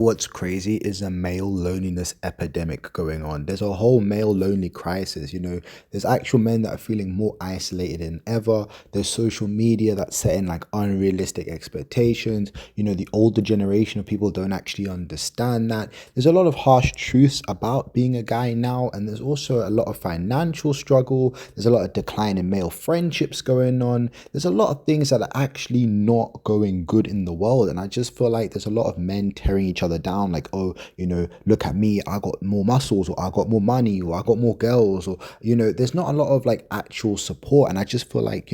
What's crazy is a male loneliness epidemic going on. There's a whole male lonely crisis. There's actual men that are feeling more isolated than ever. There's social media that's setting like unrealistic expectations. The older generation of people don't actually understand that. There's a lot of harsh truths about being a guy now, and there's also a lot of financial struggle. There's a lot of decline in male friendships going on. There's a lot of things that are actually not going good in the world, and I just feel like there's a lot of men tearing each other down, like, oh, look at me, I got more muscles, or I got more money, or I got more girls, or there's not a lot of like actual support. And I just feel like,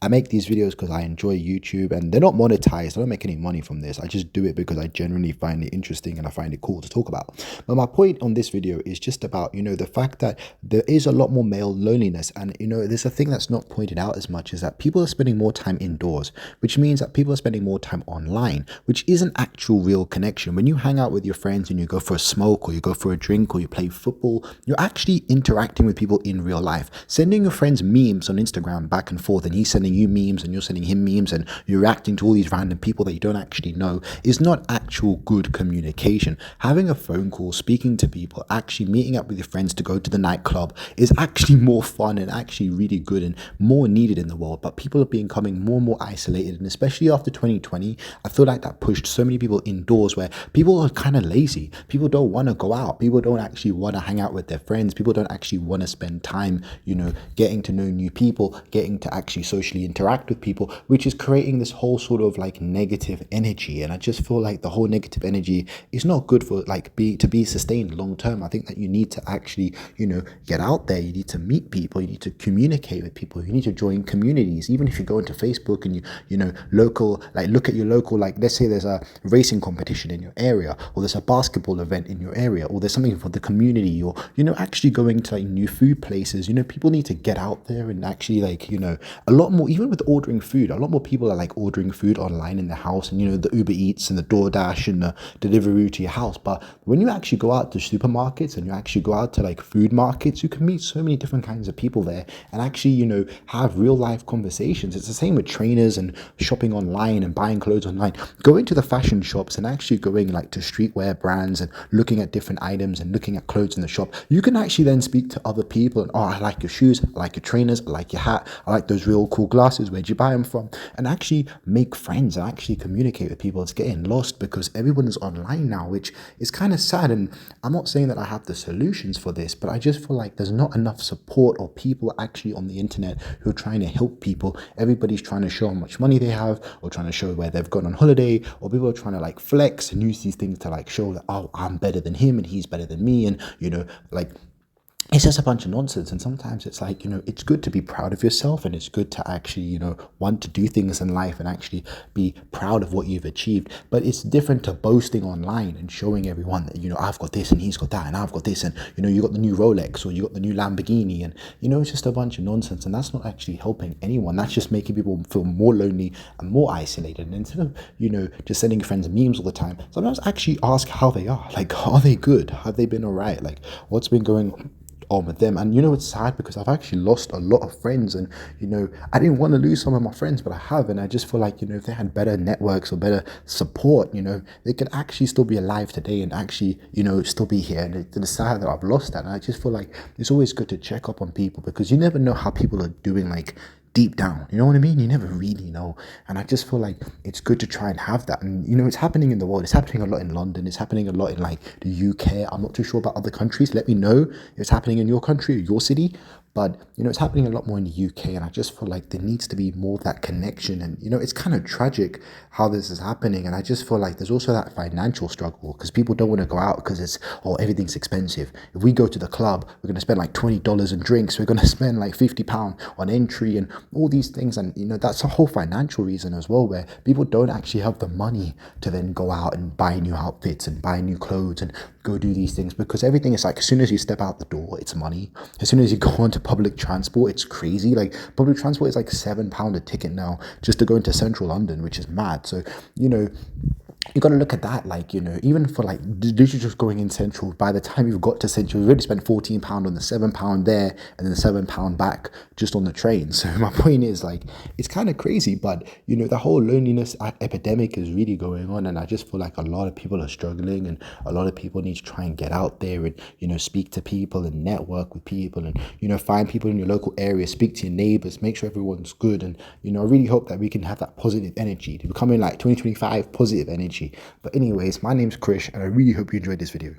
I make these videos because I enjoy YouTube, and they're not monetized. I don't make any money from this. I just do it because I genuinely find it interesting and I find it cool to talk about. But my point on this video is just about, the fact that there is a lot more male loneliness. And there's a thing that's not pointed out as much, is that people are spending more time indoors, which means that people are spending more time online, which isn't actual real connection. When you hang out with your friends and you go for a smoke, or you go for a drink, or you play football, you're actually interacting with people in real life. Sending your friends memes on Instagram back and forth, and he's sending you memes and you're sending him memes, and you're reacting to all these random people that you don't actually know, is not actual good communication. Having a phone call, speaking to people, actually meeting up with your friends to go to the nightclub is actually more fun and actually really good and more needed in the world. But people are becoming more and more isolated, and especially after 2020, I feel like that pushed so many people indoors, where people are kind of lazy. People don't want to go out. People don't actually want to hang out with their friends. People don't actually want to spend time, getting to know new people, getting to actually socially interact with people, which is creating this whole sort of like negative energy. And I just feel like the whole negative energy is not good for like to be sustained long term. I think that you need to actually, get out there. You need to meet people. You need to communicate with people. You need to join communities. Even if you go into Facebook and local, like look at your local, like let's say there's a racing competition in your area, or there's a basketball event in your area, or there's something for the community, or actually going to like new food places. People need to get out there and actually like a lot more. Even with ordering food, a lot more people are like ordering food online in their house, and the Uber Eats and the DoorDash and the delivery to your house. But when you actually go out to supermarkets and you actually go out to like food markets, you can meet so many different kinds of people there, and actually have real life conversations. It's the same with trainers and shopping online and buying clothes online. Going to the fashion shops and actually going like to streetwear brands and looking at different items and looking at clothes in the shop, you can actually then speak to other people and, oh, I like your shoes, I like your trainers, I like your hat, I like those real cool glasses, where'd you buy them from? And actually make friends and actually communicate with people. It's getting lost because everyone is online now, which is kind of sad. And I'm not saying that I have the solutions for this, but I just feel like there's not enough support or people actually on the internet who are trying to help people. Everybody's trying to show how much money they have, or trying to show where they've gone on holiday, or people are trying to like flex and use these things to like show that, oh, I'm better than him and he's better than me, and like it's just a bunch of nonsense. And sometimes it's like, it's good to be proud of yourself, and it's good to actually, want to do things in life and actually be proud of what you've achieved. But it's different to boasting online and showing everyone that, I've got this and he's got that and I've got this, and, you got the new Rolex or you got the new Lamborghini, and, it's just a bunch of nonsense. And that's not actually helping anyone. That's just making people feel more lonely and more isolated. And instead of, just sending your friends memes all the time, sometimes actually ask how they are. Like, are they good? Have they been all right? Like, what's been going on with them? And it's sad because I've actually lost a lot of friends, and I didn't want to lose some of my friends, but I have. And I just feel like if they had better networks or better support, they could actually still be alive today and actually still be here. And it's sad that I've lost that. And I just feel like it's always good to check up on people, because you never know how people are doing, like deep down, you know what I mean? You never really know. And I just feel like it's good to try and have that. And it's happening in the world. It's happening a lot in London. It's happening a lot in like the UK. I'm not too sure about other countries. Let me know if it's happening in your country or your city. But it's happening a lot more in the UK, and I just feel like there needs to be more of that connection. And it's kind of tragic how this is happening. And I just feel like there's also that financial struggle, because people don't want to go out because everything's expensive. If we go to the club, we're going to spend like $20 on drinks. We're going to spend like £50 on entry and all these things. And that's a whole financial reason as well, where people don't actually have the money to then go out and buy new outfits and buy new clothes and go do these things, because everything is like, as soon as you step out the door, it's money. As soon as you go onto public transport, it's crazy. Like, public transport is like £7 a ticket now just to go into central London, which is mad. So you got to look at that, like, even for like literally just going in Central, by the time you've got to Central, you've already spent £14 on the £7 there and then £7 back just on the train. So my point is, like, it's kind of crazy, but the whole loneliness epidemic is really going on, and I just feel like a lot of people are struggling, and a lot of people need to try and get out there and speak to people and network with people, and find people in your local area, speak to your neighbors, make sure everyone's good, and I really hope that we can have that positive energy to become in like 2025 positive energy. But anyways, my name's Krish, and I really hope you enjoyed this video.